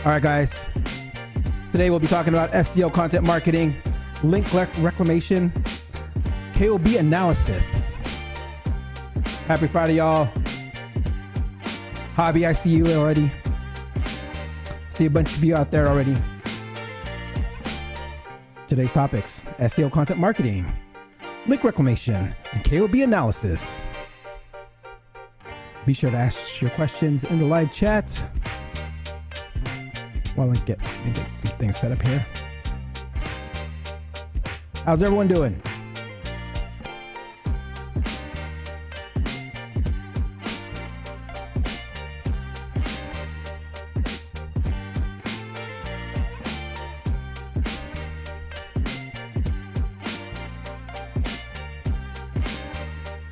All right, guys. Today we'll be talking about SEO content marketing, link reclamation, KOB analysis. Happy Friday, y'all. Hobby, I see you already. See a bunch of you out there already. Today's topics: SEO content marketing, link reclamation, and KOB analysis. Be sure to ask your questions in the live chat while I get some things set up here. How's everyone doing?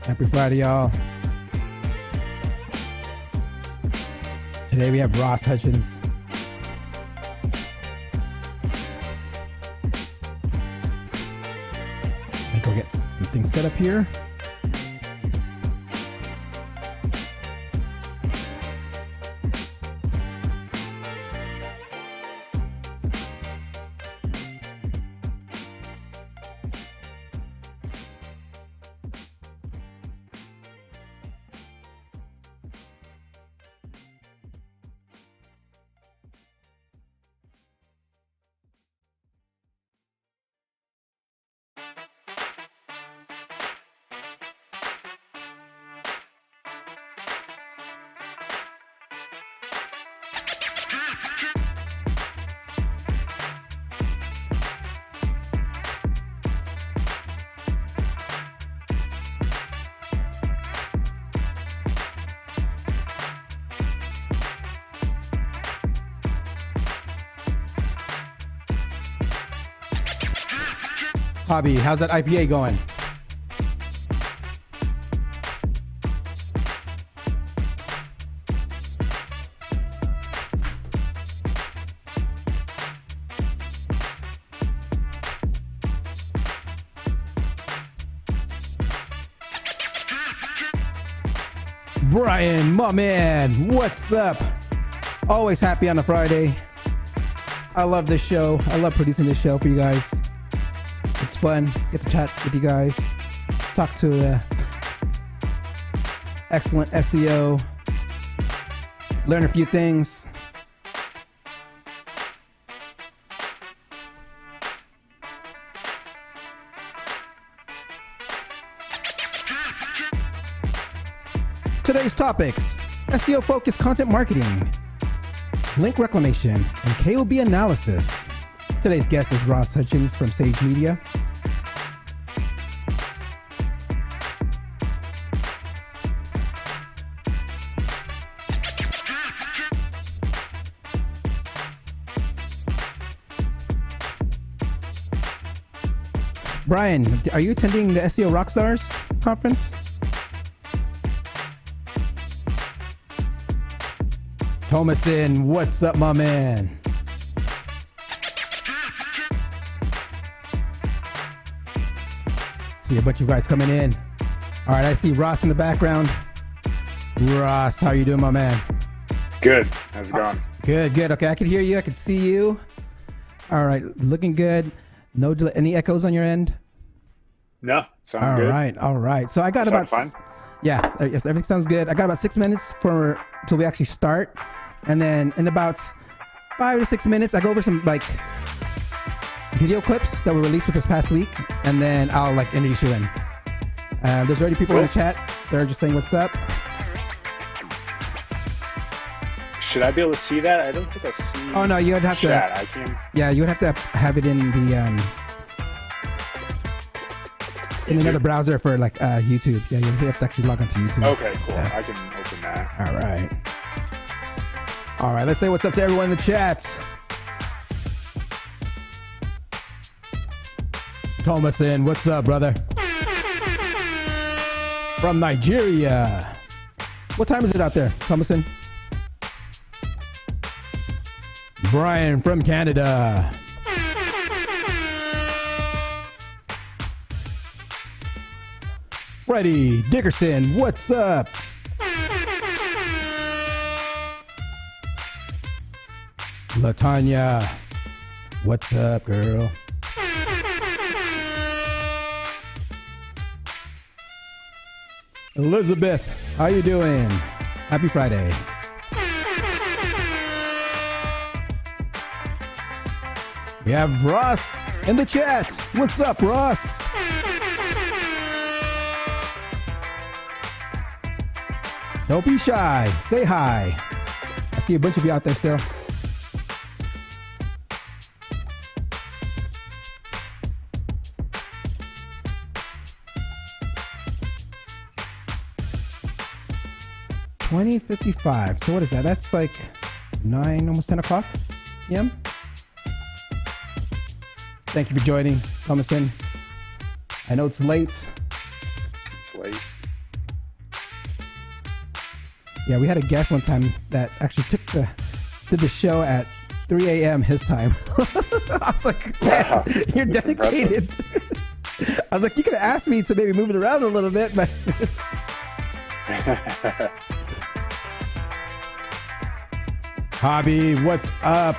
Happy Friday, y'all. Today we have Hutchins. Let me go get some things set up here. Hobby, how's that IPA going? Brian, my man, what's up? Always happy on a Friday. I love this show. I love producing this show for you guys. It's fun. Get to chat with you guys. Talk to excellent SEO. Learn a few things. Today's topics: SEO focused content marketing, link reclamation, and KOB analysis. Today's guest is Hutchins from Sage Media. Brian, are you attending the SEO Rockstars conference? Thomason, what's up, my man? See a bunch of guys coming in. All right, I see Ross in the background. Ross, how you doing, my man? Good. How's it going? Good. Okay, I can hear you. I can see you. All right, looking good. No delay. Any echoes on your end? No, sound good. All right. So I got about fine? Yes, everything sounds good. I got about 6 minutes till we actually start, and then in about 5 to 6 minutes, I go over some video clips that were released with this past week, and then I'll introduce you in. There's already people in the chat. They're just saying what's up. Should I be able to see that? I don't think I see. Oh no, you would have chat. to. I can. Yeah, you would have to have it in the in another browser for YouTube. Yeah, you have to actually log onto YouTube. Okay, cool. Yeah. I can open that. All right. Let's say what's up to everyone in the chat. Thomason, what's up, brother? From Nigeria. What time is it out there, Thomason? Brian from Canada. Freddie Dickerson, what's up? Latanya, what's up, girl? Elizabeth, how you doing? Happy Friday. We have Ross in the chat. What's up, Ross? Don't be shy. Say hi. I see a bunch of you out there still. $20.55. So what is that? That's like 9, almost 10 o'clock p.m. Thank you for joining, Thomason. I know it's late. It's late. Yeah, we had a guest one time that actually did the show at 3 a.m. his time. I was like, man, wow, you're dedicated. I was like, you could have asked me to maybe move it around a little bit, but Hobby, what's up?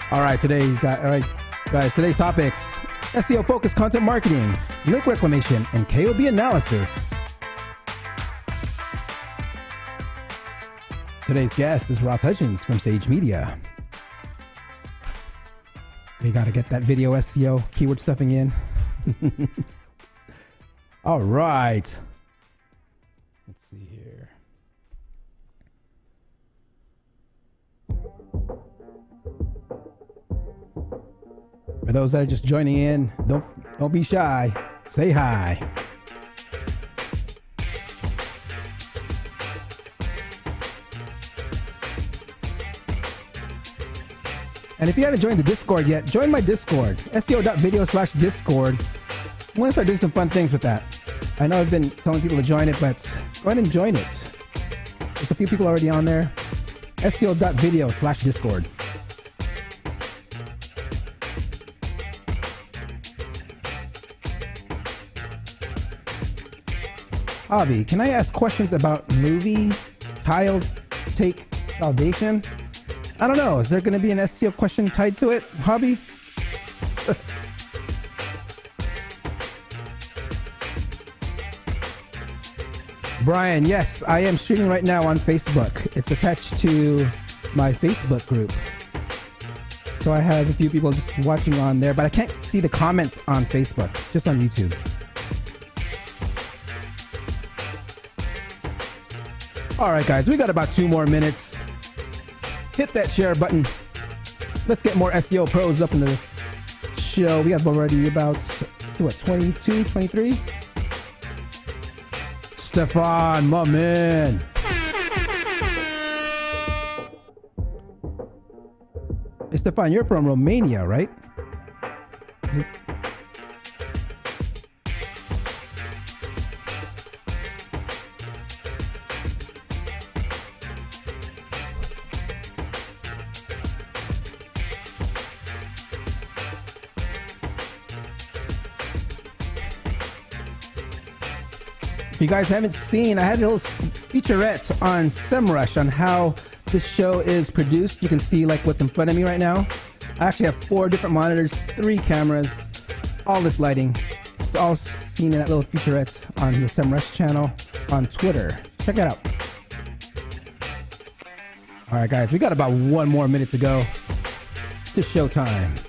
All right, guys, today's topics: SEO focused content marketing, link reclamation, and KOB analysis. Today's guest is Ross Hutchins from Sage Media. We got to get that video SEO keyword stuffing in. All right. Let's see here. For those that are just joining in, don't be shy. Say hi. And if you haven't joined the Discord yet, join my Discord, seo.video/Discord. I'm going to start doing some fun things with that. I know I've been telling people to join it, but go ahead and join it. There's a few people already on there. seo.video/Discord. Hobby, can I ask questions about movie tile take foundation? I don't know. Is there going to be an SEO question tied to it, Hobby? Brian, yes, I am streaming right now on Facebook. It's attached to my Facebook group. So I have a few people just watching on there, but I can't see the comments on Facebook, just on YouTube. All right, guys, we got about 2 more minutes. Hit that share button. Let's get more SEO pros up in the show. We have already about, 22, 23? Stefan, my man. Hey, Stefan, you're from Romania, right? Is it? If you guys haven't seen, I had a little featurette on SEMrush on how this show is produced. You can see like what's in front of me right now. I actually have 4 different monitors, 3 cameras, all this lighting. It's all seen in that little featurette on the SEMrush channel on Twitter. Check it out. All right, guys, we got about 1 more minute to go to showtime.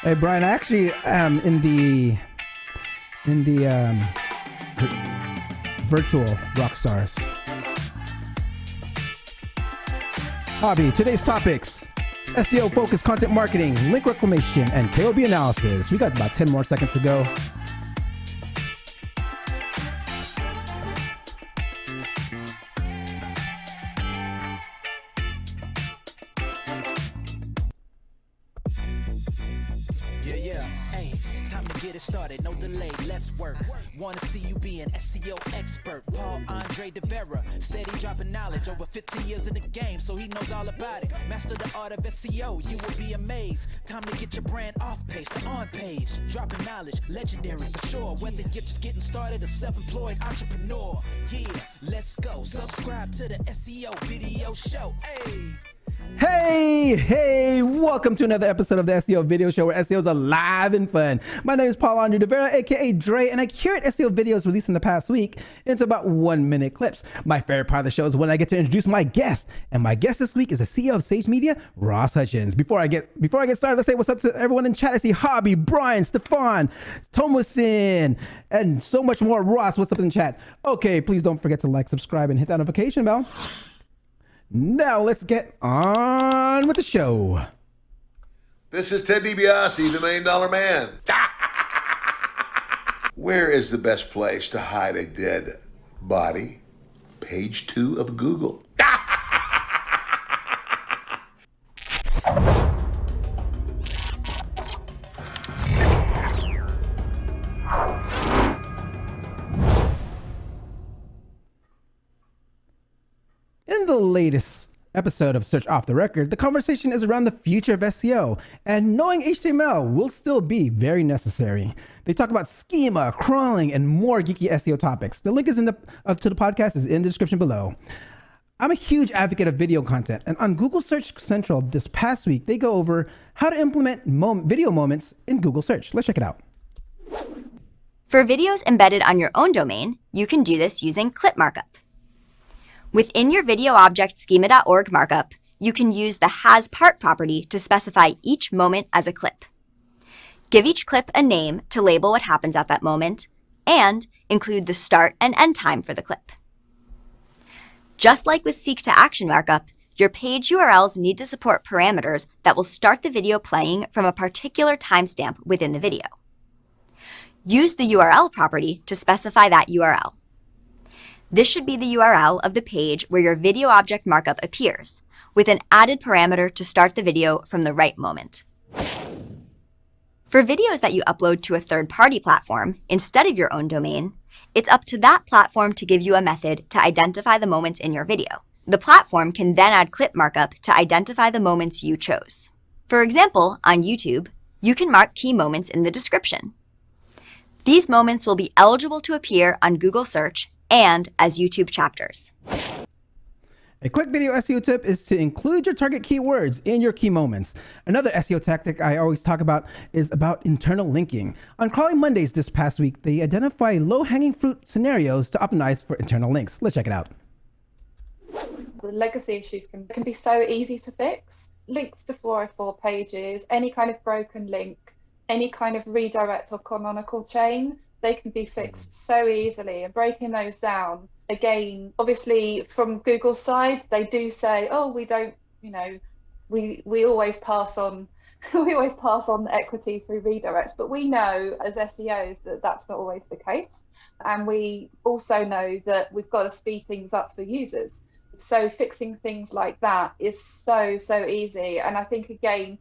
Hey Brian, I actually am in the virtual rock stars. Hobby, today's topics: SEO focused content marketing, link reclamation, and KOB analysis. We got about 10 more seconds to go. Started, no delay, let's work. Wanna see you be an SEO expert. Paul Andre De Vera, steady dropping knowledge. Over 15 years in the game, so he knows all about it. Master the art of SEO, you will be amazed. Time to get your brand off page to on page. Dropping knowledge, legendary for sure. Whether you're just getting started or self-employed entrepreneur. Yeah, let's go. Subscribe to the SEO video show. Hey, welcome to another episode of the SEO video show where SEO is alive and fun. My name is Paul Andre De Vera, aka Dre, and I curate SEO videos released in the past week into about 1-minute clips. My favorite part of the show is when I get to introduce my guest, and my guest this week is the CEO of Sage Media, Ross Hutchins. Before I get started, let's say what's up to everyone in chat. I see Hobby, Brian, Stefan, Thomason, and so much more. Ross, what's up in the chat? Okay, please don't forget to like, subscribe, and hit that notification bell. Now let's get on with the show. This is Ted DiBiase, the $1 Million Man. Where is the best place to hide a dead body? Page 2 of Google. In the latest episode of Search Off the Record, the conversation is around the future of SEO, and knowing HTML will still be very necessary. They talk about schema, crawling, and more geeky SEO topics. The link is to the podcast is in the description below. I'm a huge advocate of video content, and on Google Search Central this past week, they go over how to implement video moments in Google Search. Let's check it out. For videos embedded on your own domain, you can do this using clip markup. Within your video object schema.org markup, you can use the hasPart property to specify each moment as a clip. Give each clip a name to label what happens at that moment, and include the start and end time for the clip. Just like with Seek to Action markup, your page URLs need to support parameters that will start the video playing from a particular timestamp within the video. Use the URL property to specify that URL. This should be the URL of the page where your video object markup appears, with an added parameter to start the video from the right moment. For videos that you upload to a third-party platform instead of your own domain, it's up to that platform to give you a method to identify the moments in your video. The platform can then add clip markup to identify the moments you chose. For example, on YouTube, you can mark key moments in the description. These moments will be eligible to appear on Google Search and as YouTube chapters. A quick video SEO tip is to include your target keywords in your key moments. Another SEO tactic I always talk about is about internal linking. On Crawling Mondays this past week, they identify low-hanging fruit scenarios to optimize for internal links. Let's check it out. The legacy issues can be so easy to fix. Links to 404 pages, any kind of broken link, any kind of redirect or canonical chain, they can be fixed so easily. And breaking those down, again, obviously from Google's side, they do say, oh, we don't, we always pass on we always pass on equity through redirects, but we know as SEOs that that's not always the case. And we also know that we've got to speed things up for users. So fixing things like that is so easy. And I think, again,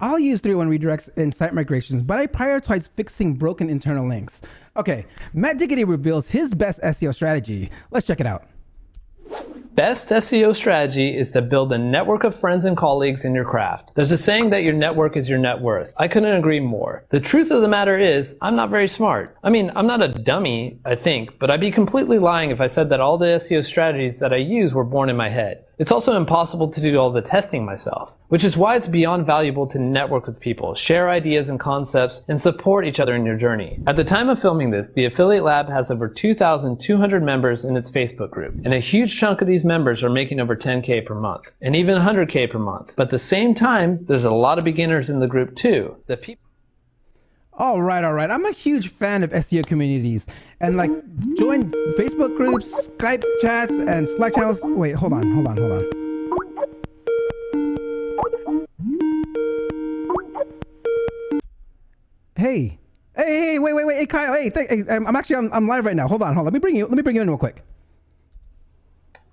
I'll use 301 redirects in site migrations, but I prioritize fixing broken internal links. Okay, Matt Diggity reveals his best SEO strategy. Let's check it out. Best SEO strategy is to build a network of friends and colleagues in your craft. There's a saying that your network is your net worth. I couldn't agree more. The truth of the matter is, I'm not very smart. I mean, I'm not a dummy, I think, but I'd be completely lying if I said that all the SEO strategies that I use were born in my head. It's also impossible to do all the testing myself, which is why it's beyond valuable to network with people, share ideas and concepts, and support each other in your journey. At the time of filming this, the Affiliate Lab has over 2,200 members in its Facebook group, and a huge chunk of these members are making over 10K per month, and even 100K per month. But at the same time, there's a lot of beginners in the group too. All right. I'm a huge fan of SEO communities and join Facebook groups, Skype chats, and Slack channels. Wait, hold on. Hey, wait, hey, Kyle, hey, I'm live right now. Hold on. Let me bring you in real quick.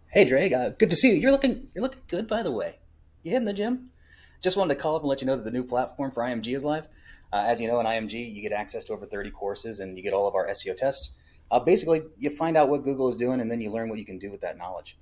Hey, Drake, good to see you. You're looking good, by the way. You hitting the gym? Just wanted to call up and let you know that the new platform for IMG is live. As you know, in IMG, you get access to over 30 courses and you get all of our SEO tests. Basically, you find out what Google is doing and then you learn what you can do with that knowledge.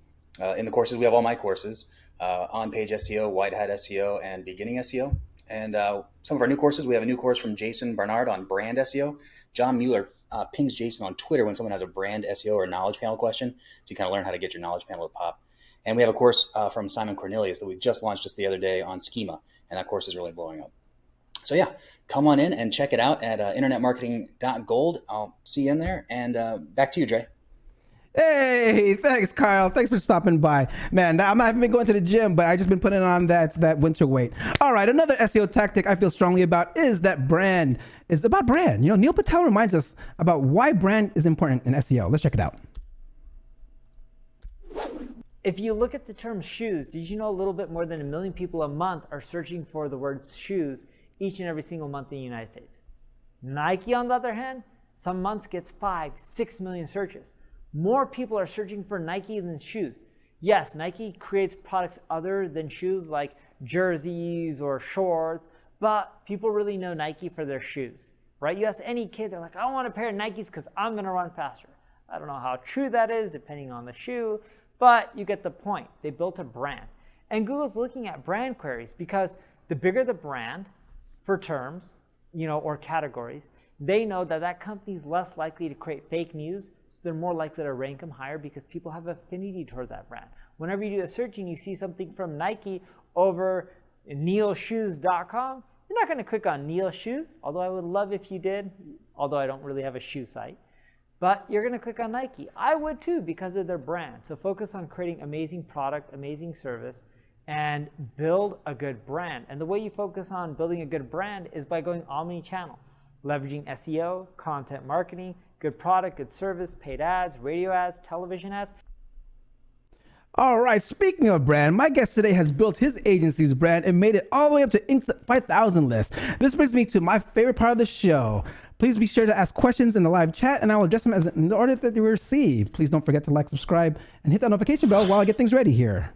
In the courses, we have all my courses, on-page SEO, white hat SEO, and beginning SEO. And some of our new courses, we have a new course from Jason Barnard on brand SEO. John Mueller pings Jason on Twitter when someone has a brand SEO or knowledge panel question. So you kind of learn how to get your knowledge panel to pop. And we have a course from Simon Cornelius that we just launched just the other day on schema. And that course is really blowing up. So yeah, come on in and check it out at internetmarketing.gold. I'll see you in there. And back to you, Dre. Hey, thanks, Kyle. Thanks for stopping by. Man, I haven't been going to the gym, but I just been putting on that winter weight. All right, another SEO tactic I feel strongly about is that brand. It's about brand. You know, Neil Patel reminds us about why brand is important in SEO. Let's check it out. If you look at the term shoes, did you know a little bit more than 1 million people a month are searching for the word shoes each and every single month in the United States? Nike, on the other hand, some months gets 5-6 million searches. More people are searching for Nike than shoes. Yes, Nike creates products other than shoes like jerseys or shorts, but people really know Nike for their shoes, right? You ask any kid, they're like, I want a pair of Nikes because I'm going to run faster. I don't know how true that is depending on the shoe, but you get the point. They built a brand. And Google's looking at brand queries because the bigger the brand for terms, or categories, they know that that company's less likely to create fake news, so they're more likely to rank them higher because people have affinity towards that brand. Whenever you do a search and you see something from Nike over neilshoes.com, you're not going to click on Neil Shoes, although I would love if you did, although I don't really have a shoe site. But you're going to click on Nike. I would too because of their brand. So focus on creating amazing product, amazing service, and build a good brand. And the way you focus on building a good brand is by going omni-channel, leveraging SEO, content marketing, good product, good service, paid ads, radio ads, television ads. All right, speaking of brand, my guest today has built his agency's brand and made it all the way up to Inc. 5000 list. This brings me to my favorite part of the show. Please be sure to ask questions in the live chat and I will address them as in the order that they were received. Please don't forget to like, subscribe, and hit that notification bell while I get things ready here.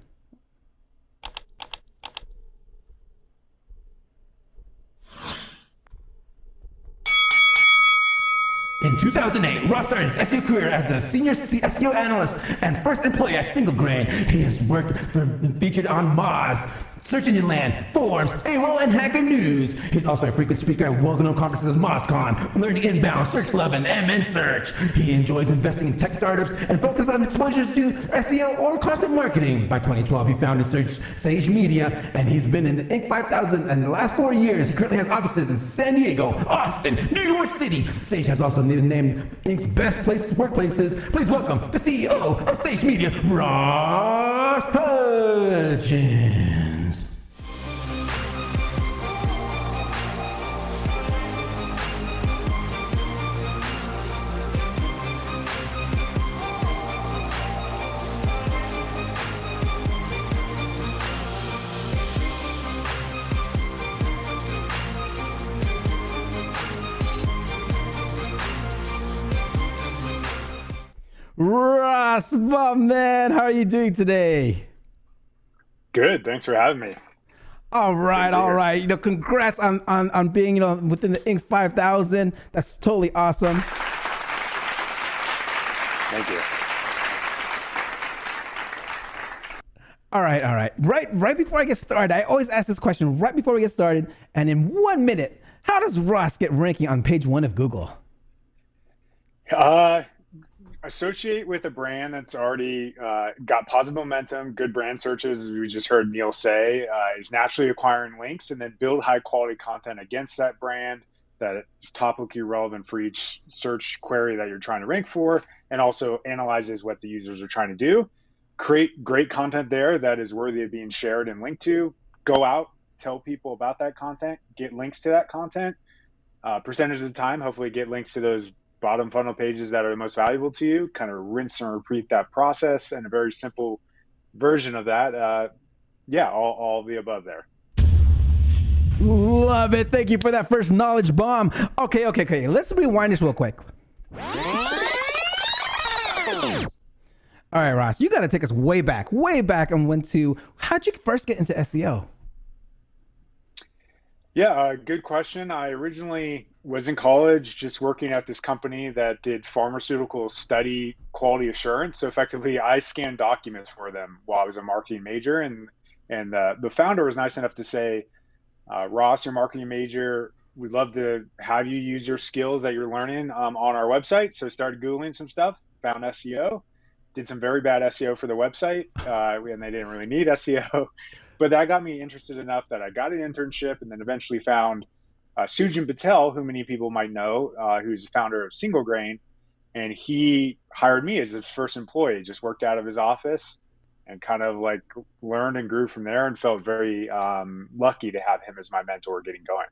In 2008, Ross started his SEO career as a senior SEO analyst and first employee at Single Grain. He has worked and featured on Moz, Search Engine Land, Forbes, AWOL, and Hacker News. He's also a frequent speaker at well-known conferences as MozCon, Learning Inbound, Search Love, and MN Search. He enjoys investing in tech startups and focuses on exposure to SEO or content marketing. By 2012, he founded Sage Media, and he's been in the Inc. 5000 in the last 4 years. He currently has offices in San Diego, Austin, New York City. Sage has also been named Inc.'s best workplaces. Please welcome the CEO of Sage Media, Ross Hudgens. Ross, my man, how are you doing today? Good. Thanks for having me. All right. Congrats on being, within the Inc. 5000. That's totally awesome. Thank you. All right. Right before I get started, I always ask this question right before we get started. And in 1 minute, how does Ross get ranking on page 1 of Google? Associate with a brand that's already got positive momentum, good brand searches, as we just heard Neil say, is naturally acquiring links, and then build high quality content against that brand that is topically relevant for each search query that you're trying to rank for, and also analyzes what the users are trying to do. Create great content there that is worthy of being shared and linked to. Go out, tell people about that content, get links to that content. Percentage of the time, hopefully get links to those bottom funnel pages that are the most valuable to you. Kind of rinse and repeat that process, and a very simple version of that. All the above there. Love it. Thank you for that first knowledge bomb. Okay. Let's rewind this real quick. All right, Ross, you got to take us way back and how'd you first get into SEO? Yeah, good question. I originally was in college just working at this company that did pharmaceutical study quality assurance. So effectively, I scanned documents for them while I was a marketing major. And the founder was nice enough to say, Ross, you're a marketing major. We'd love to have you use your skills that you're learning on our website. So I started Googling some stuff, found SEO, did some very bad SEO for the website, and they didn't really need SEO. But that got me interested enough that I got an internship and then eventually found Sujin Patel, who many people might know, who's the founder of Single Grain. And he hired me as his first employee, just worked out of his office and kind of like learned and grew from there and felt very lucky to have him as my mentor getting going.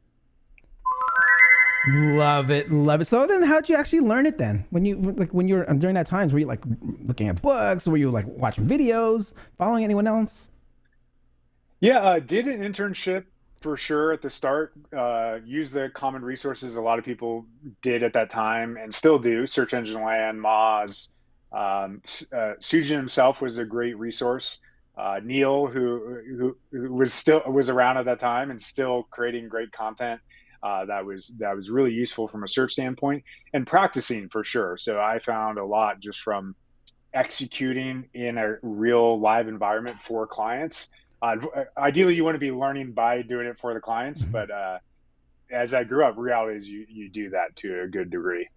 Love it. So then how'd you actually learn it then? When you were during that times, were you like looking at books? Were you like watching videos, following anyone else? Yeah, did an internship for sure at the start. Used the common resources a lot of people did at that time and still do. Search Engine Land, Moz. Sujin himself was a great resource. Neil, who was around at that time and still creating great content. That was really useful from a search standpoint and practicing for sure. So I found a lot just from executing in a real live environment for clients. Ideally, you want to be learning by doing it for the clients, but as I grew up, reality is you do that to a good degree.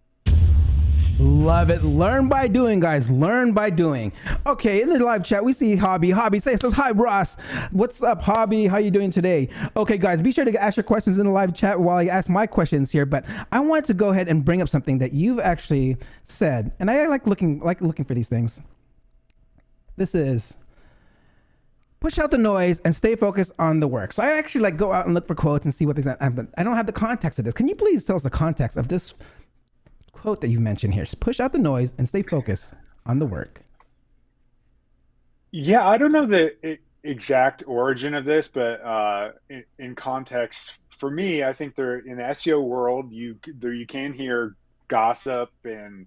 Love it. Learn by doing, guys. Learn by doing. Okay, in the live chat, we see Hobby. Hobby says, hi, Ross. What's up, Hobby? How you doing today? Okay, guys, be sure to ask your questions in the live chat while I ask my questions here. But I want to go ahead and bring up something that you've actually said, and I like looking for these things. This is push out the noise and stay focused on the work. So I actually like go out and look for quotes and see what things. But I don't have the context of this. Can you please tell us the context of this quote that you mentioned here? Push out the noise and stay focused on the work. Yeah, I don't know the exact origin of this, but in context, for me, I think in the SEO world, you can hear gossip and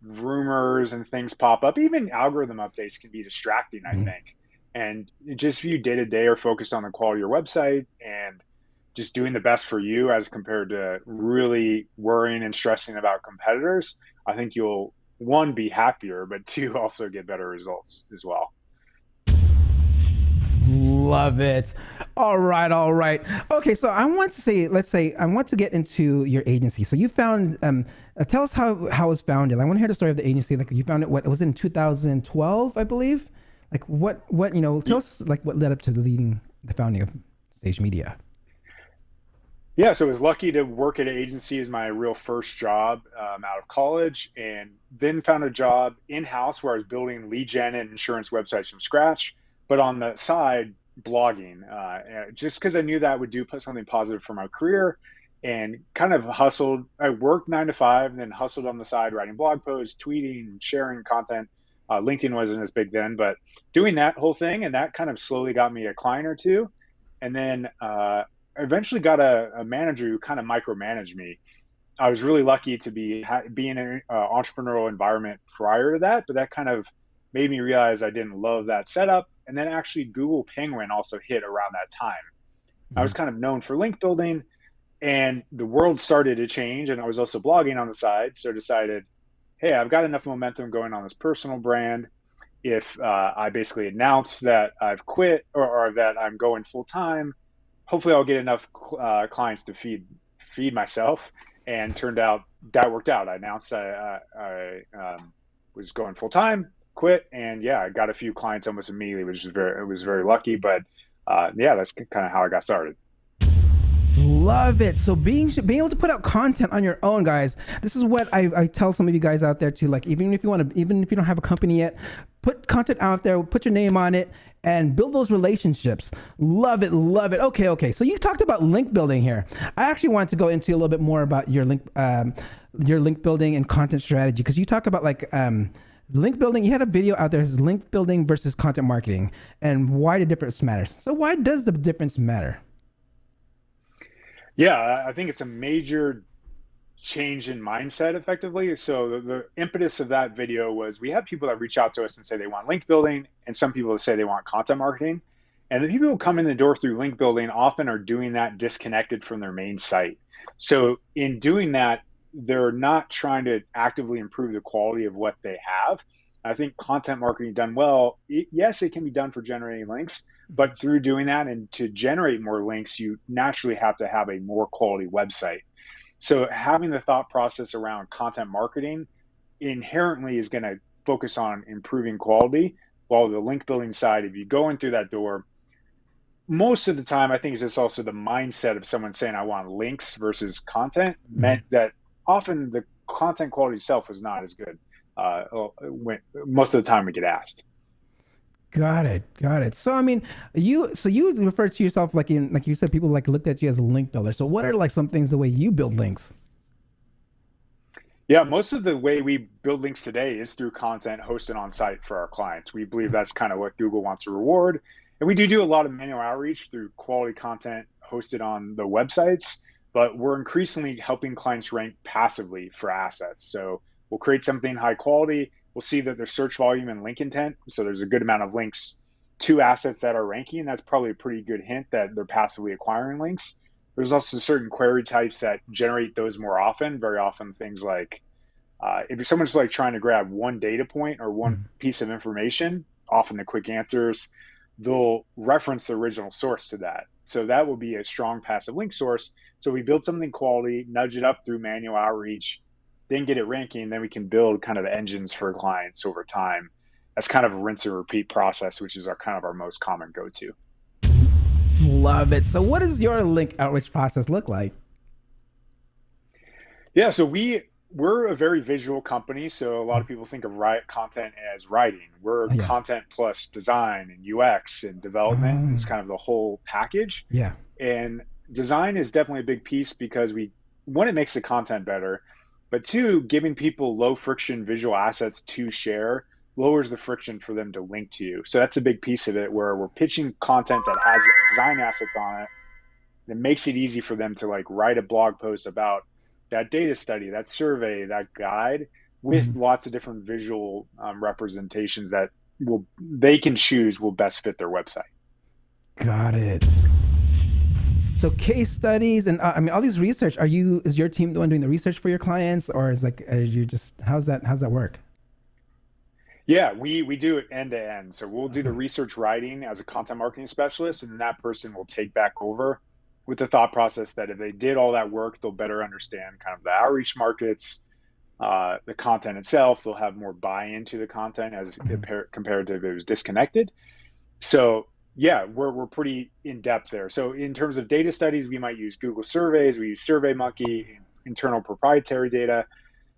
rumors and things pop up. Even algorithm updates can be distracting, I think. And just if you day to day are focused on the quality of your website and just doing the best for you as compared to really worrying and stressing about competitors, I think you'll, one, be happier, but two, also get better results as well. Love it. All right. Okay, so I want to say, I want to get into your agency. So you found, tell us how it was founded. I want to hear the story of the agency. Like you found it, it was in 2012, I believe. Like what, tell us like what led up to the founding of Stage Media. Yeah, so I was lucky to work at an agency as my real first job out of college, and then found a job in-house where I was building lead gen and insurance websites from scratch, but on the side, blogging, just because I knew that would do something positive for my career, and kind of hustled. I worked 9 to 5 and then hustled on the side, writing blog posts, tweeting, sharing content. LinkedIn wasn't as big then, but doing that whole thing, and that kind of slowly got me a client or two. And then I eventually got a manager who kind of micromanaged me. I was really lucky to be in an entrepreneurial environment prior to that, but that kind of made me realize I didn't love that setup. And then actually Google Penguin also hit around that time. I was kind of known for link building, and the world started to change, and I was also blogging on the side. So decided, hey, I've got enough momentum going on this personal brand. If I basically announce that I've quit or that I'm going full time, hopefully I'll get enough clients to feed myself. And turned out that worked out. I announced I was going full time, quit, and yeah, I got a few clients almost immediately, which was very lucky. But yeah, that's kind of how I got started. Love it. So being able to put out content on your own, guys, this is what I tell some of you guys out there too. Like even if you don't have a company yet, put content out there, put your name on it, and build those relationships. Love it. Okay. So you talked about link building here. I actually wanted to go into a little bit more about your link building and content strategy, because you talk about like link building. You had a video out there, is link building versus content marketing, and why the difference matters. So why does the difference matter? Yeah, I think it's a major change in mindset effectively. So the impetus of that video was we have people that reach out to us and say they want link building, and some people that say they want content marketing. And the people who come in the door through link building often are doing that disconnected from their main site. So in doing that, they're not trying to actively improve the quality of what they have. I think content marketing done well, yes, it can be done for generating links, but through doing that and to generate more links, you naturally have to have a more quality website. So having the thought process around content marketing inherently is going to focus on improving quality, while the link building side, if you go in through that door, most of the time, I think it's just also the mindset of someone saying, I want links versus content, meant that often the content quality itself was not as good. Most of the time we get asked. Got it. So I mean, you refer to yourself like you said, people like looked at you as a link builder. So what are like some things the way you build links? Yeah, most of the way we build links today is through content hosted on site for our clients. We believe that's kind of what Google wants to reward. And we do a lot of manual outreach through quality content hosted on the websites, but we're increasingly helping clients rank passively for assets. So we'll create something high quality. We'll see that there's search volume and link intent. So there's a good amount of links to assets that are ranking. That's probably a pretty good hint that they're passively acquiring links. There's also certain query types that generate those more often. Very often things like, if someone's like trying to grab one data point or one piece of information, often the quick answers, they'll reference the original source to that. So that will be a strong passive link source. So we build something quality, nudge it up through manual outreach, then get it ranking, then we can build kind of engines for clients over time. That's kind of a rinse and repeat process, which is our most common go-to. Love it. So what does your link outreach process look like? Yeah, so we're a very visual company. So a lot of people think of content as writing. We're content plus design and UX and development. It's kind of the whole package. Yeah. And design is definitely a big piece because one, it makes the content better, but two, giving people low friction visual assets to share lowers the friction for them to link to you. So that's a big piece of it, where we're pitching content that has design assets on it. That makes it easy for them to like write a blog post about that data study, that survey, that guide, with lots of different visual representations that they can choose will best fit their website. Got it. So case studies and I mean all these research. Is your team the one doing the research for your clients, or is how's that work? Yeah, we do it end to end. So we'll do the research writing as a content marketing specialist, and that person will take back over with the thought process that if they did all that work, they'll better understand kind of the outreach markets, the content itself. They'll have more buy-in to the content as compared to if it was disconnected. So yeah, we're pretty in depth there. So in terms of data studies, we might use Google surveys, we use SurveyMonkey, internal proprietary data.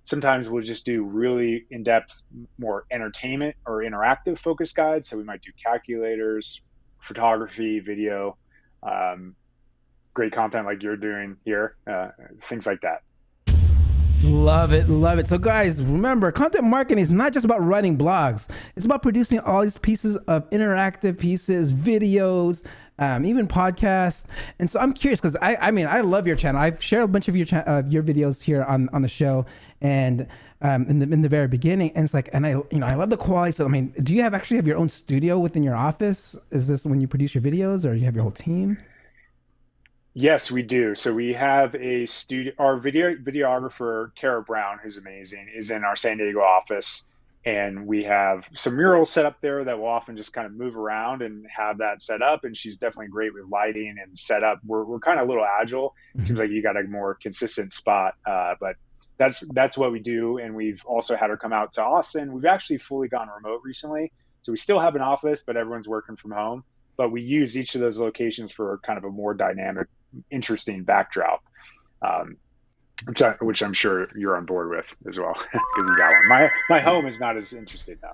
Sometimes we'll just do really in-depth, more entertainment or interactive focused guides. So we might do calculators, photography, video, great content like you're doing here, things like that. Love it. So guys, remember, content marketing is not just about writing blogs. It's about producing all these pieces of interactive pieces, videos, even podcasts. And so I'm curious because I mean, I love your channel. I've shared a bunch of your videos here on the show and in the very beginning. And it's like, and I love the quality. So I mean, do you actually have your own studio within your office? Is this when you produce your videos, or you have your whole team? Yes, we do. So we have a studio. Our videographer, Kara Brown, who's amazing, is in our San Diego office. And we have some murals set up there that will often just kind of move around and have that set up. And she's definitely great with lighting and setup. We're kind of a little agile. It seems like you got a more consistent spot. But that's what we do. And we've also had her come out to Austin. We've actually fully gone remote recently. So we still have an office, but everyone's working from home. But we use each of those locations for kind of a more dynamic, interesting backdrop, which I'm sure you're on board with as well, because you got one. My home is not as interesting now.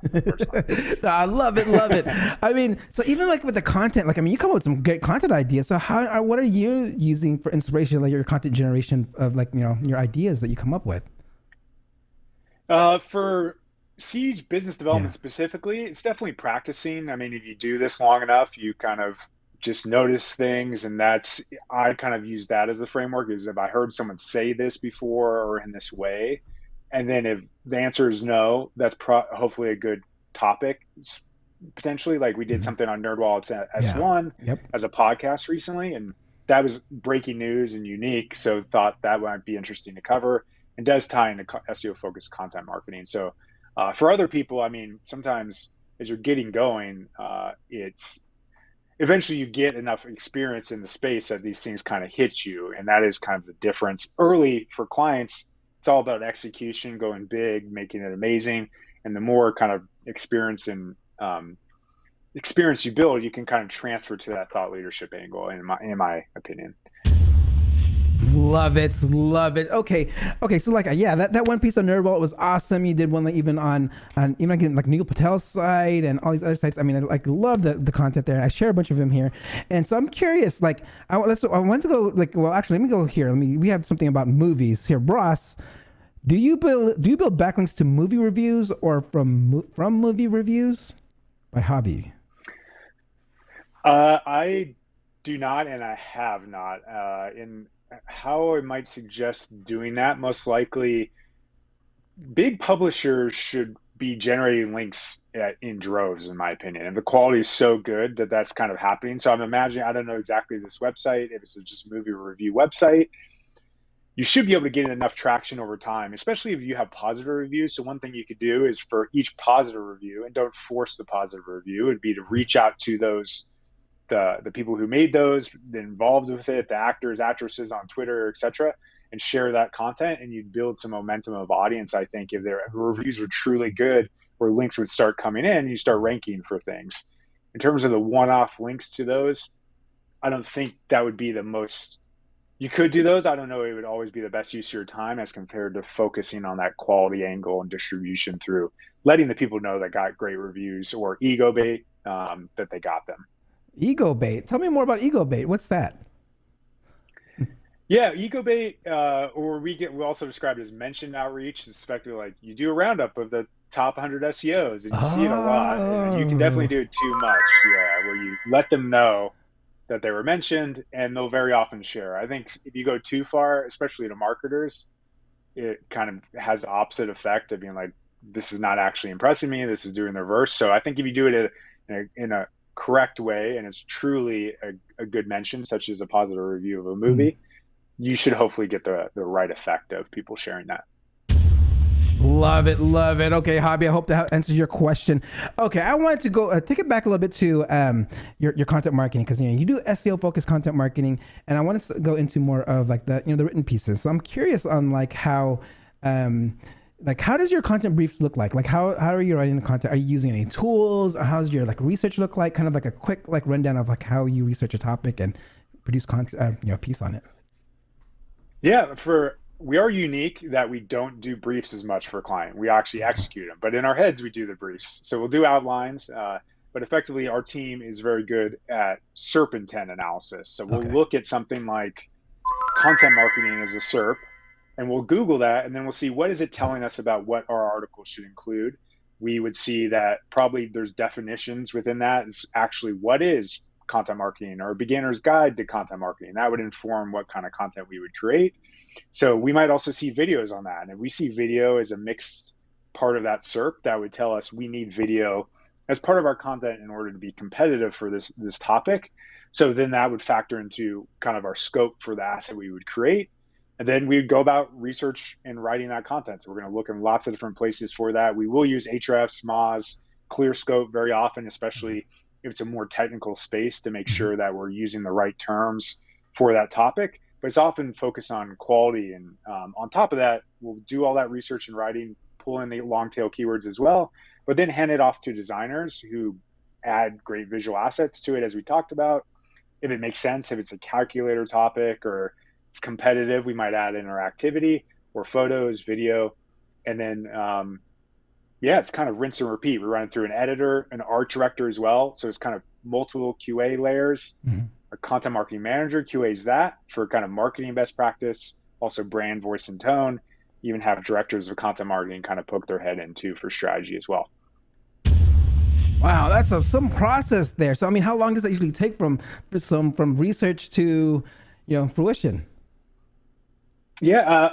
I love it. I mean, so even like with the content, like, I mean, you come up with some great content ideas. So what are you using for inspiration, like your content generation of like, your ideas that you come up with? For Siege business development specifically, it's definitely practicing. I mean, if you do this long enough, you kind of just notice things. And I kind of use that as the framework, is if I heard someone say this before or in this way, and then if the answer is no, that's hopefully a good topic. Potentially, like we did something on NerdWallet's S1 as a podcast recently, and that was breaking news and unique. So thought that might be interesting to cover, and does tie into SEO focused content marketing. So for other people, I mean, sometimes as you're getting going, it's eventually you get enough experience in the space that these things kind of hit you. And that is kind of the difference. Early for clients, it's all about execution, going big, making it amazing. And the more kind of experience you build, you can kind of transfer to that thought leadership angle, in my opinion. Love it. Okay. So like, that one piece on NerdWallet was awesome. You did one like even on even like Neil Patel's site and all these other sites. I mean, I like love the content there. I share a bunch of them here, and so I'm curious. Like, I want to go like, well, actually, let me go here. We have something about movies here, Ross. Do you build backlinks to movie reviews or from movie reviews by hobby? I do not, and I have not. In how I might suggest doing that, most likely, big publishers should be generating links in droves, in my opinion. And the quality is so good that that's kind of happening. So I'm imagining, I don't know exactly this website, if it's just a movie review website, you should be able to get enough traction over time, especially if you have positive reviews. So one thing you could do is for each positive review, and don't force the positive review, would be to reach out to those the people who made those, involved with it, the actors, actresses on Twitter, etc., and share that content, and you'd build some momentum of audience. I think if their reviews were truly good, where links would start coming in, you start ranking for things. In terms of the one-off links to those, I don't think that would be the most. You could do those. I don't know. It would always be the best use of your time as compared to focusing on that quality angle and distribution through letting the people know that got great reviews or ego bait that they got them. Ego bait. Tell me more about ego bait. What's that? Yeah, ego bait, or we also describe it as mentioned outreach. It's effectively like you do a roundup of the top 100 SEOs, and you see it a lot. And you can definitely do it too much. Yeah, where you let them know that they were mentioned, and they'll very often share. I think if you go too far, especially to marketers, it kind of has the opposite effect of being like, this is not actually impressing me. This is doing the reverse. So I think if you do it in a correct way, and it's truly a good mention, such as a positive review of a movie, you should hopefully get the right effect of people sharing that. Love it. Okay, Hobby, I hope that answers your question. Okay, I wanted to go take it back a little bit to your content marketing, because you do SEO focused content marketing, and I want to go into more of like the the written pieces. So I'm curious on like how does your content briefs look like? Like how are you writing the content? Are you using any tools, or how's your like research look like? Kind of like a quick like rundown of like how you research a topic and produce content, piece on it. Yeah, we are unique that we don't do briefs as much for a client. We actually execute them, but in our heads we do the briefs. So we'll do outlines, but effectively our team is very good at SERP intent analysis. So we'll look at something like content marketing as a SERP, and we'll Google that, and then we'll see what is it telling us about what our article should include. We would see that probably there's definitions within that. It's actually what is content marketing, or a beginner's guide to content marketing. That would inform what kind of content we would create. So we might also see videos on that. And if we see video as a mixed part of that SERP, that would tell us we need video as part of our content in order to be competitive for this topic. So then that would factor into kind of our scope for the asset we would create. And then we would go about research and writing that content. So we're going to look in lots of different places for that. We will use Hrefs, Moz, ClearScope very often, especially if it's a more technical space, to make sure that we're using the right terms for that topic. But it's often focused on quality. And on top of that, we'll do all that research and writing, pull in the long tail keywords as well, but then hand it off to designers who add great visual assets to it, as we talked about. If it makes sense, if it's a calculator topic or it's competitive, we might add interactivity or photos, video, and then it's kind of rinse and repeat. We run it through an editor, an art director as well. So it's kind of multiple QA layers. A content marketing manager QAs that for kind of marketing best practice, also brand, voice, and tone. Even have directors of content marketing kind of poke their head into for strategy as well. Wow, that's some process there. So I mean, how long does that usually take from research to, fruition? Yeah,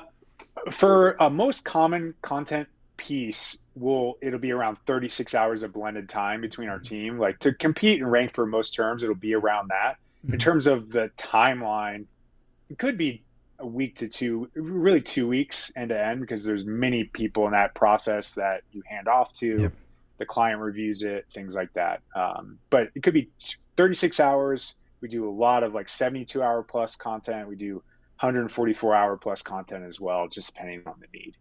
for a most common content piece, it'll be around 36 hours of blended time between our team. Like to compete and rank for most terms, it'll be around that. In terms of the timeline, it could be a week to really 2 weeks end to end, because there's many people in that process that you hand off to. Yep. The client reviews it, things like that. But it could be 36 hours. We do a lot of like 72-hour plus content. We do 144-hour plus content as well, just depending on the need.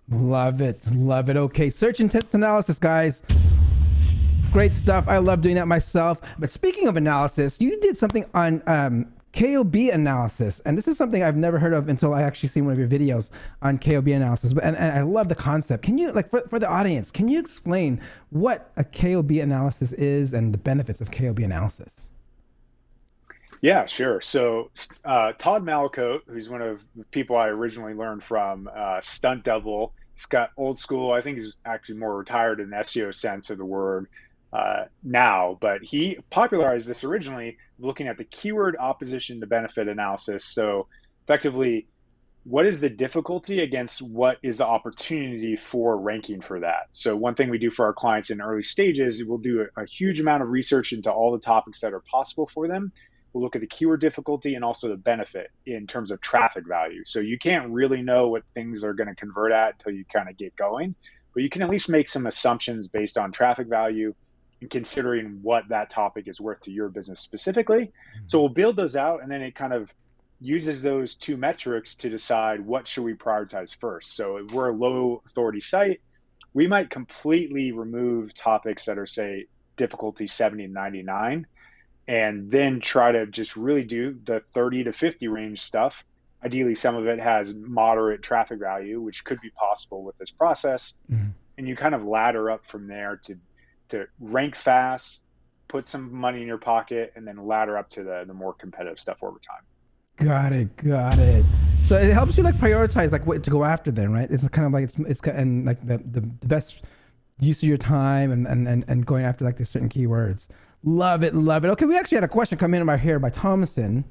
Love it. Love it. Okay. Search intent analysis, guys. Great stuff. I love doing that myself. But speaking of analysis, you did something on KOB analysis. And this is something I've never heard of until I actually seen one of your videos on KOB analysis. And I love the concept. Can you, like, for the audience, can you explain what a KOB analysis is and the benefits of KOB analysis? Yeah, sure. So Todd Malacote, who's one of the people I originally learned from, Stunt Devil, he's got old school. I think he's actually more retired in the SEO sense of the word now, but he popularized this originally looking at the keyword opposition to benefit analysis. So effectively, what is the difficulty against what is the opportunity for ranking for that? So one thing we do for our clients in early stages, we'll do a huge amount of research into all the topics that are possible for them. We'll look at the keyword difficulty and also the benefit in terms of traffic value. So you can't really know what things are going to convert at until you kind of get going, but you can at least make some assumptions based on traffic value and considering what that topic is worth to your business specifically. So we'll build those out, and then it kind of uses those two metrics to decide what should we prioritize first. So if we're a low authority site, we might completely remove topics that are, say, difficulty 70 to 99, and then try to just really do the 30 to 50 range stuff. Ideally, some of it has moderate traffic value, which could be possible with this process. And you kind of ladder up from there to rank fast, put some money in your pocket, and then ladder up to the more competitive stuff over time. Got it. So it helps you like prioritize like what to go after then, right? It's kind of like it's and like the best use of your time and going after like the certain keywords. Love it. Okay, we actually had a question come in right here by Thomason.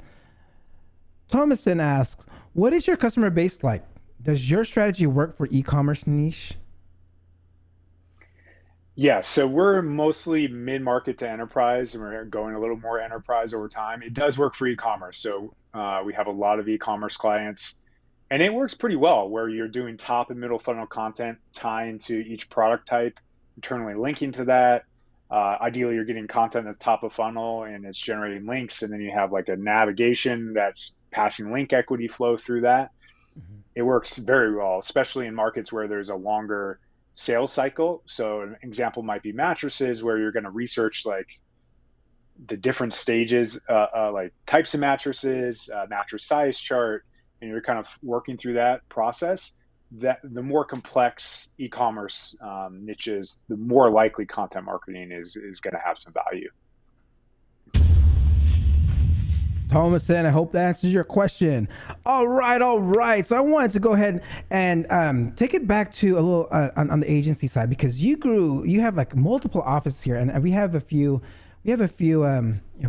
Thomason asks, what is your customer base like? Does your strategy work for e-commerce niche? Yeah, so we're mostly mid-market to enterprise, and we're going a little more enterprise over time. It does work for e-commerce. So we have a lot of e-commerce clients, and it works pretty well where you're doing top and middle funnel content, tying to each product type, internally linking to that. Ideally, you're getting content that's top of funnel and it's generating links, and then you have like a navigation that's passing link equity flow through that. It works very well, especially in markets where there's a longer sales cycle. So an example might be mattresses, where you're going to research like the different stages, like types of mattresses, mattress size chart, and you're kind of working through that process. That the more complex e-commerce niches, the more likely content marketing is going to have some value. Thomason, I hope that answers your question. All right. So I wanted to go ahead and take it back to a little on the agency side, because you have like multiple offices here, and we have a few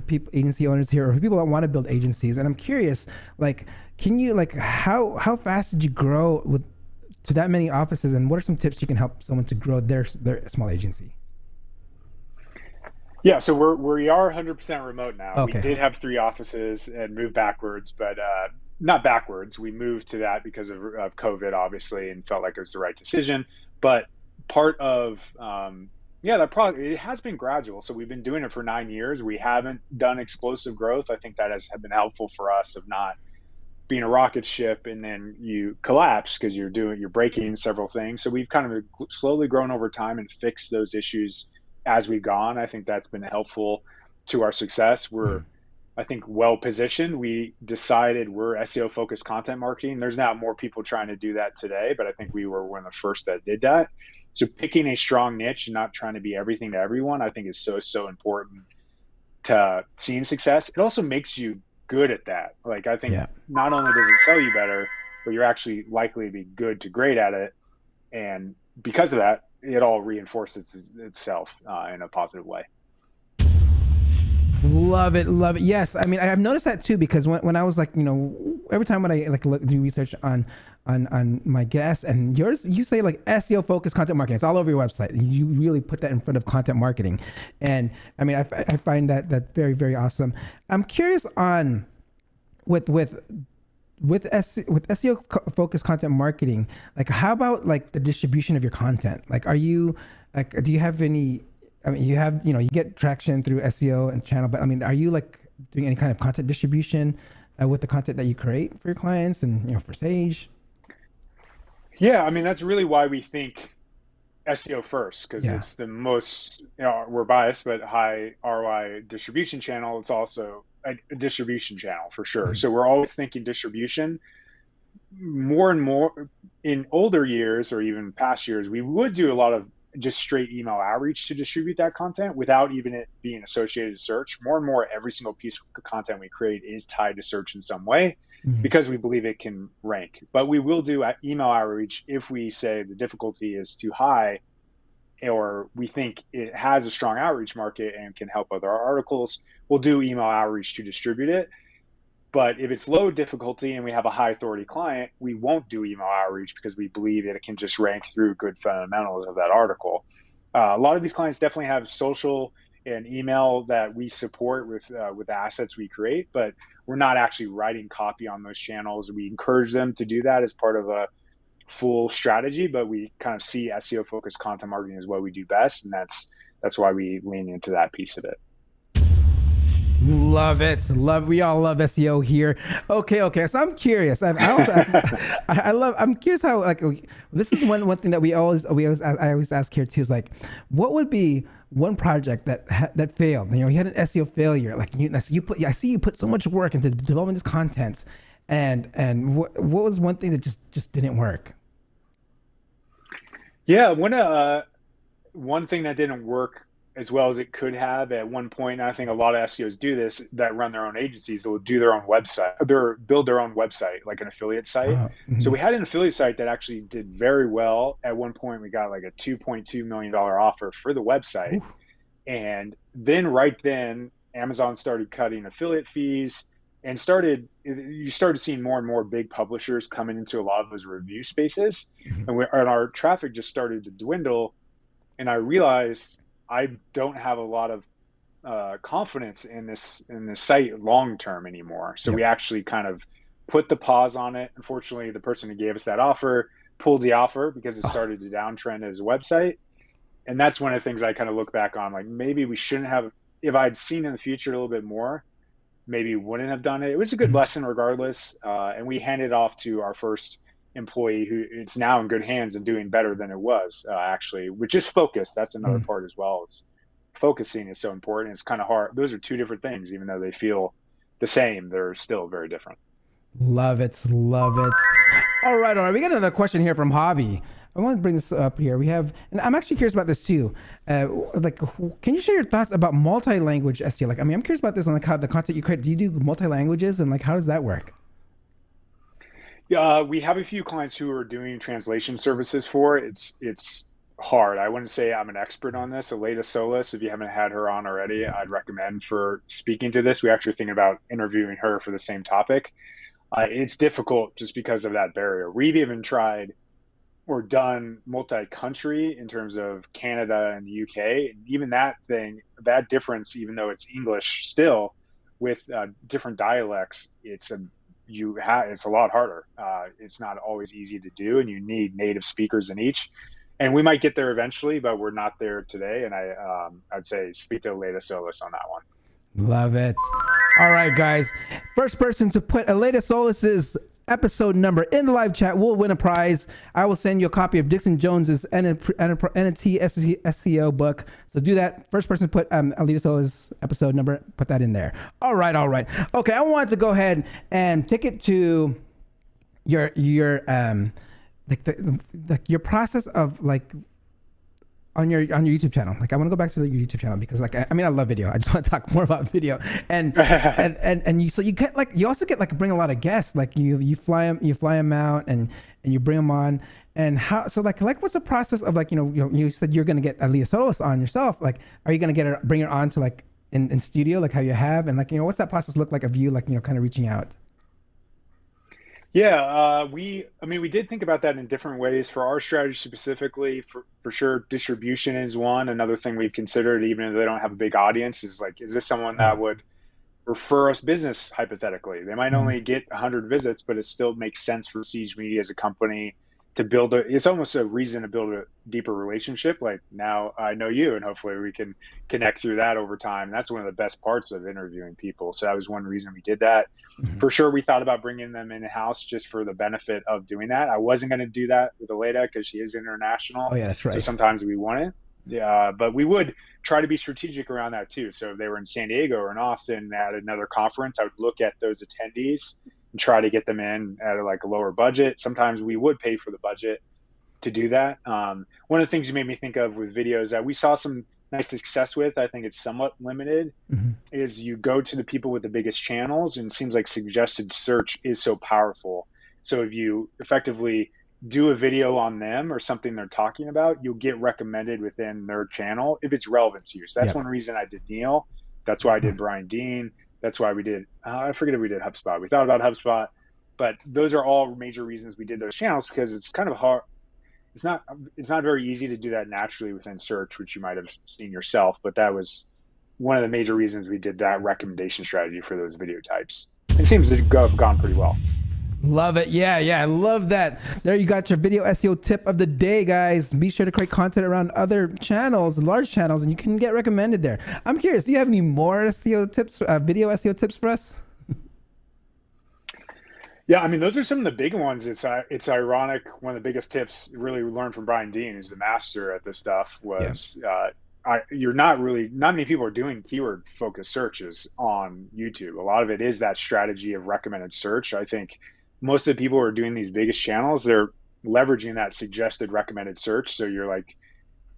people, agency owners here, or people that want to build agencies. And I'm curious, like, can you like how fast did you grow to that many offices, and what are some tips you can help someone to grow their small agency? Yeah, so we are 100% remote now. Okay. We did have 3 offices and moved backwards, but not backwards. We moved to that because of COVID, obviously, and felt like it was the right decision. But part of it has been gradual. So we've been doing it for 9 years. We haven't done explosive growth. I think that has been helpful for us, of not being a rocket ship and then you collapse because you're breaking several things. So we've kind of slowly grown over time and fixed those issues as we've gone. I think that's been helpful to our success. We're, I think, well positioned. We decided we're SEO focused content marketing. There's now more people trying to do that today, but I think we were one of the first that did that. So picking a strong niche and not trying to be everything to everyone, I think is so important to seeing success. It also makes you good at that. Like, I think not only does it sell you better, but you're actually likely to be good to great at it. And because of that, it all reinforces itself in a positive way. Love it, love it. Yes, I mean I've noticed that too, because when I was like, every time when I like do research on my guests and yours, you say like SEO focused content marketing. It's all over your website. You really put that in front of content marketing, and I mean I find that very, very awesome. I'm curious on with SEO focused content marketing, like how about like the distribution of your content? Like, are you like, do you have any? I mean, you have, you get traction through SEO and channel, but I mean, are you like doing any kind of content distribution with the content that you create for your clients and, for Sage? Yeah, I mean, that's really why we think SEO first, because it's the most, we're biased, but high ROI distribution channel. It's also a distribution channel for sure. Mm-hmm. So we're always thinking distribution. More and more in older years or even past years, we would do a lot of just straight email outreach to distribute that content without even it being associated to search. More and more, every single piece of content we create is tied to search in some way, because we believe it can rank. But we will do email outreach if we say the difficulty is too high, or we think it has a strong outreach market and can help other articles. We'll do email outreach to distribute it. But if it's low difficulty and we have a high authority client, we won't do email outreach because we believe that it can just rank through good fundamentals of that article. A lot of these clients definitely have social and email that we support with the assets we create, but we're not actually writing copy on those channels. We encourage them to do that as part of a full strategy, but we kind of see SEO focused content marketing as what we do best, and that's why we lean into that piece of it. Love it. We all love SEO here. Okay. So I'm curious. I'm curious how, like, this is one thing that I always ask here too, is like, what would be one project that failed? You had an SEO failure. Like I see you put so much work into developing this content, and what was one thing that just didn't work? Yeah, one thing that didn't work as well as it could have at one point, and I think a lot of SEOs do this, that run their own agencies, they'll do their own website, build their own website, like an affiliate site. Mm-hmm. So we had an affiliate site that actually did very well. At one point, we got like a $2.2 million offer for the website. Oof. And then right then, Amazon started cutting affiliate fees and you started seeing more and more big publishers coming into a lot of those review spaces. Mm-hmm. And our traffic just started to dwindle. And I realized I don't have a lot of confidence in this site long term anymore. So we actually kind of put the pause on it. Unfortunately, the person who gave us that offer pulled the offer because it started to downtrend as a website. And that's one of the things I kind of look back on, like maybe we shouldn't have, if I'd seen in the future a little bit more, maybe wouldn't have done it. It was a good lesson regardless. And we handed it off to our first employee, who it's now in good hands and doing better than it was, actually, with just focus. That's another part as well. Focusing is so important. It's kind of hard. Those are two different things. Even though they feel the same, they're still very different. Love it. All right. We got another question here from Hobby. I want to bring this up here. We have, and I'm actually curious about this too. Like, can you share your thoughts about multi-language SEO? Like, I mean, I'm curious about this on like how the content you create. Do you do multi-languages, and like how does that work? We have a few clients who are doing translation services for it. It's hard. I wouldn't say I'm an expert on this. Aleda Solis, if you haven't had her on already, I'd recommend for speaking to this. We're actually thinking about interviewing her for the same topic. It's difficult just because of that barrier. We've even tried or done multi-country in terms of Canada and the UK. And even that difference, even though it's English still, with different dialects, it's a lot harder. It's not always easy to do, and you need native speakers in each. And we might get there eventually, but we're not there today. And I'd say speak to Aleda Solis on that one. Love it. All right, guys. First person to put Aleda Solis's episode number in the live chat will win a prize. I will send you a copy of Dixon Jones's NFT SEO book. So do that. First person to put Aleda Solis episode number, put that in there. All right. Okay, I wanted to go ahead and take it to your process of like on your YouTube channel. Like I want to go back to your YouTube channel because like I mean I love video. I just want to talk more about video. And and you get like you also get like bring a lot of guests. Like you fly them out and you bring them on. And how so like what's the process of like you said you're gonna get Leah Solis on yourself. Like are you gonna bring her on to like in studio like how you have, and like what's that process look like of you like kind of reaching out? Yeah, we did think about that in different ways for our strategy specifically. For sure, distribution is one. Another thing we've considered, even if they don't have a big audience, is like, is this someone that would refer us business hypothetically? They might only get 100 visits, but it still makes sense for Siege Media as a company to build it's almost a reason to build a deeper relationship. Like now I know you and hopefully we can connect through that over time. That's one of the best parts of interviewing people. So that was one reason we did that. For sure. We thought about bringing them in-house just for the benefit of doing that. I wasn't going to do that with Aleda because she is international. Oh yeah, that's right. So sometimes we want it. Yeah, but we would try to be strategic around that too. So if they were in San Diego or in Austin at another conference, I would look at those attendees and try to get them in at a lower budget. Sometimes we would pay for the budget to do that. One of the things you made me think of with videos that we saw some nice success with, I think it's somewhat limited, is you go to the people with the biggest channels, and it seems like suggested search is so powerful. So if you effectively do a video on them or something they're talking about, you'll get recommended within their channel if it's relevant to you. So that's one reason I did Neil. That's why I did Brian Dean. That's why we did, I forget if we did HubSpot. We thought about HubSpot, but those are all major reasons we did those channels because it's kind of hard. It's not very easy to do that naturally within search, which you might have seen yourself, but that was one of the major reasons we did that recommendation strategy for those video types. It seems to have gone pretty well. Love it. Yeah, I love that. There you got your video SEO tip of the day, guys. Be sure to create content around other channels, large channels, and you can get recommended there. I'm curious, do you have any more SEO tips, video SEO tips for us? Yeah, I mean, those are some of the big ones. It's ironic. One of the biggest tips really we learned from Brian Dean, who's the master at this stuff, was not many people are doing keyword focused searches on YouTube. A lot of it is that strategy of recommended search. I think most of the people who are doing these biggest channels, they're leveraging that suggested recommended search. So you're like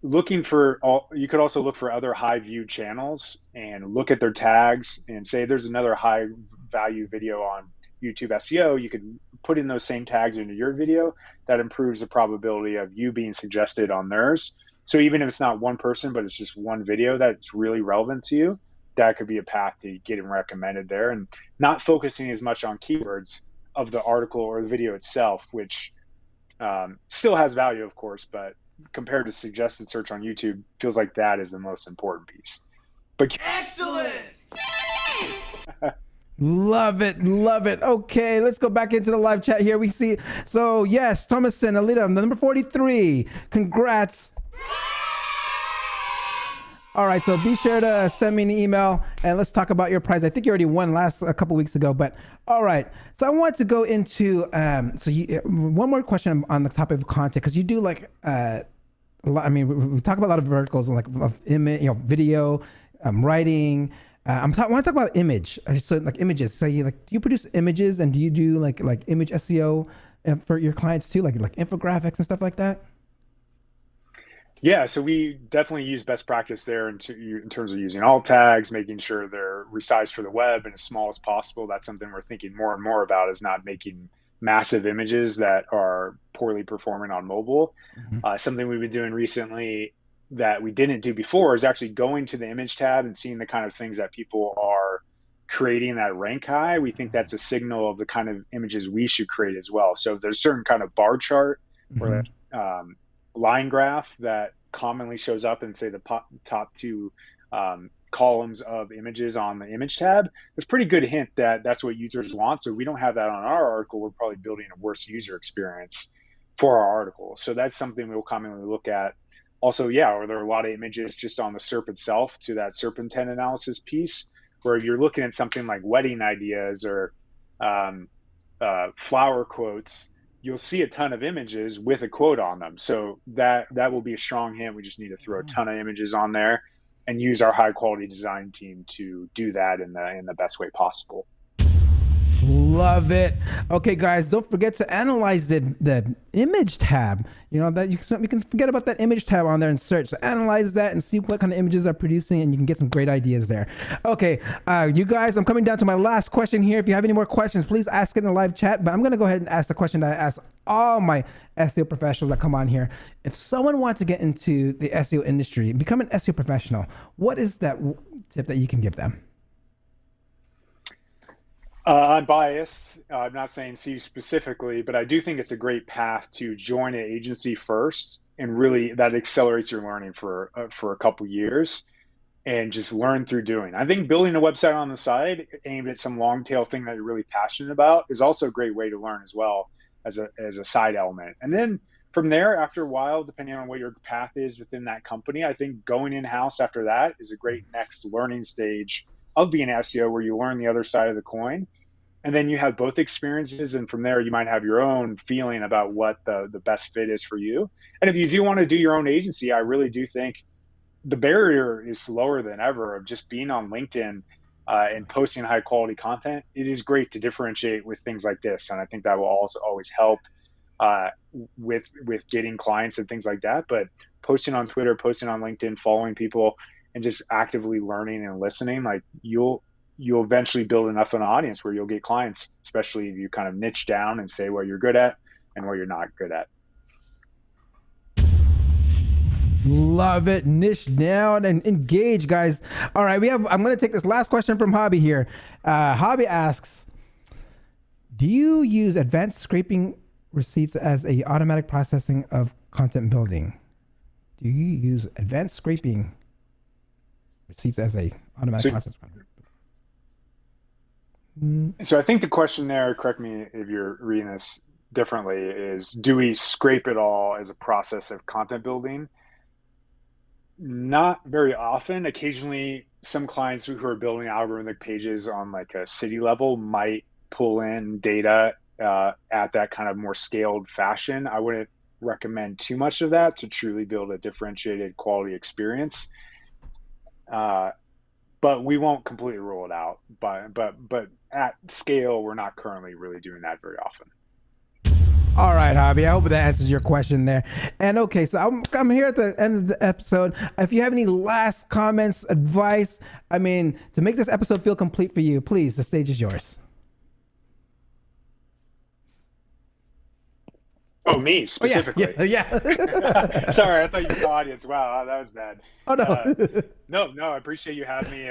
looking for you could also look for other high viewed channels and look at their tags and say there's another high value video on YouTube SEO. You could put in those same tags into your video. That improves the probability of you being suggested on theirs. So even if it's not one person, but it's just one video that's really relevant to you, that could be a path to getting recommended there, and not focusing as much on keywords of the article or the video itself, which still has value, of course, but compared to suggested search on YouTube, feels like that is the most important piece. But Excellent! Love it. Okay, let's go back into the live chat here. We see, so yes, Thomason, Alida, number 43. Congrats. All right, so be sure to send me an email and let's talk about your prize. I think you already won a couple weeks ago, but all right. So I want to go into one more question on the topic of content, because you do like we talk about a lot of verticals like of image, video, writing. I want to talk about image. So like images. So do you produce images, and do you do like image SEO for your clients too, like infographics and stuff like that? Yeah, so we definitely use best practice there in terms of using alt tags, making sure they're resized for the web and as small as possible. That's something we're thinking more and more about, is not making massive images that are poorly performing on mobile. Something we've been doing recently that we didn't do before is actually going to the image tab and seeing the kind of things that people are creating that rank high. We think that's a signal of the kind of images we should create as well. So if there's a certain kind of bar chart or line graph that commonly shows up in, say, the top two columns of images on the image tab, it's a pretty good hint that that's what users want. So if we don't have that on our article, we're probably building a worse user experience for our article. So that's something we'll commonly look at. Also, are there a lot of images just on the SERP itself to that SERP intent analysis piece, where if you're looking at something like wedding ideas or flower quotes, you'll see a ton of images with a quote on them. So that will be a strong hint. We just need to throw a ton of images on there and use our high quality design team to do that in the best way possible. Love it. Okay, guys, don't forget to analyze the image tab. You know that you can forget about that image tab on there and search. So analyze that and see what kind of images are producing, and you can get some great ideas there. Okay, you guys, I'm coming down to my last question here. If you have any more questions, please ask it in the live chat. But I'm gonna go ahead and ask the question that I ask all my SEO professionals that come on here. If someone wants to get into the SEO industry, become an SEO professional, what is that tip that you can give them? I'm biased. I'm not saying C specifically, but I do think it's a great path to join an agency first, and really that accelerates your learning for a couple years, and just learn through doing. I think building a website on the side aimed at some long tail thing that you're really passionate about is also a great way to learn as well as a side element. And then from there, after a while, depending on what your path is within that company, I think going in-house after that is a great next learning stage of being SEO, where you learn the other side of the coin. And then you have both experiences, and from there you might have your own feeling about what the best fit is for you. And if you do want to do your own agency, I really do think the barrier is lower than ever of just being on LinkedIn and posting high quality content. It is great to differentiate with things like this, and I think that will also always help with getting clients and things like that. But posting on Twitter, posting on LinkedIn, following people, and just actively learning and listening, like you'll eventually build enough of an audience where you'll get clients, especially if you kind of niche down and say what you're good at and what you're not good at. Love it. Niche down and engage, guys. All right, I'm going to take this last question from Hobby here. Hobby asks, do you use advanced scraping receipts as a automatic processing of content building? Do you use advanced scraping receipts as a automatic process? So I think the question there, correct me if you're reading this differently, is do we scrape it all as a process of content building? Not very often. Occasionally, some clients who are building algorithmic pages on like a city level might pull in data at that kind of more scaled fashion. I wouldn't recommend too much of that to truly build a differentiated quality experience. But we won't completely rule it out. But at scale, we're not currently really doing that very often. All right, Hobby. I hope that answers your question there. And okay, so I'm here at the end of the episode. If you have any last comments, advice, I mean, to make this episode feel complete for you, please, the stage is yours. Oh, me specifically? Oh, yeah. Sorry, I thought you saw audience. Wow, that was bad. Oh, no. No, I appreciate you having me.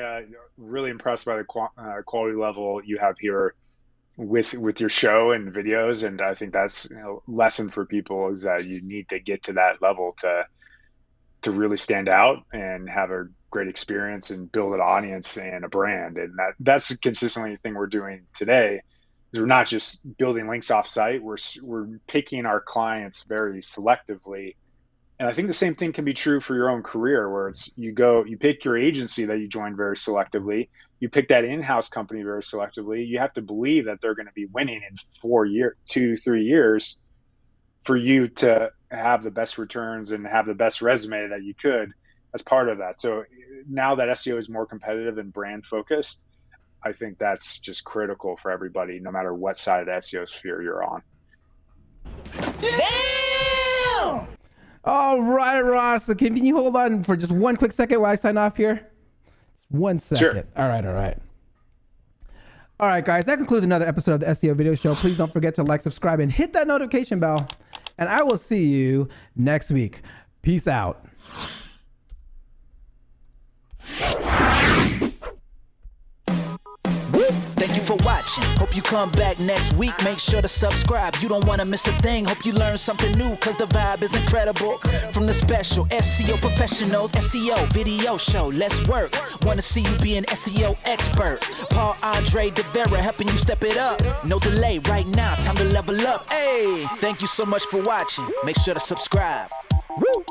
Really impressed by the quality level you have here with your show and videos. And I think that's lesson for people is that you need to get to that level to really stand out and have a great experience and build an audience and a brand. And that's consistently the thing we're doing today. We're not just building links off site. We're picking our clients very selectively. And I think the same thing can be true for your own career, where it's you pick your agency that you join very selectively. You pick that in-house company very selectively. You have to believe that they're going to be winning in 2-3 years for you to have the best returns and have the best resume that you could as part of that. So now that SEO is more competitive and brand focused, I think that's just critical for everybody, no matter what side of the SEO sphere you're on. Damn! All right, Ross. So can you hold on for just one quick second while I sign off here? Just 1 second. Sure. All right. All right, guys. That concludes another episode of the SEO Video Show. Please don't forget to like, subscribe, and hit that notification bell. And I will see you next week. Peace out. Thank you for watching. Hope you come back next week. Make sure to subscribe. You don't want to miss a thing. Hope you learn something new, cause the vibe is incredible. From the special SEO professionals, SEO video show. Let's work. Want to see you be an SEO expert. Paul Andre DeVera helping you step it up. No delay right now. Time to level up. Hey, thank you so much for watching. Make sure to subscribe. Woo!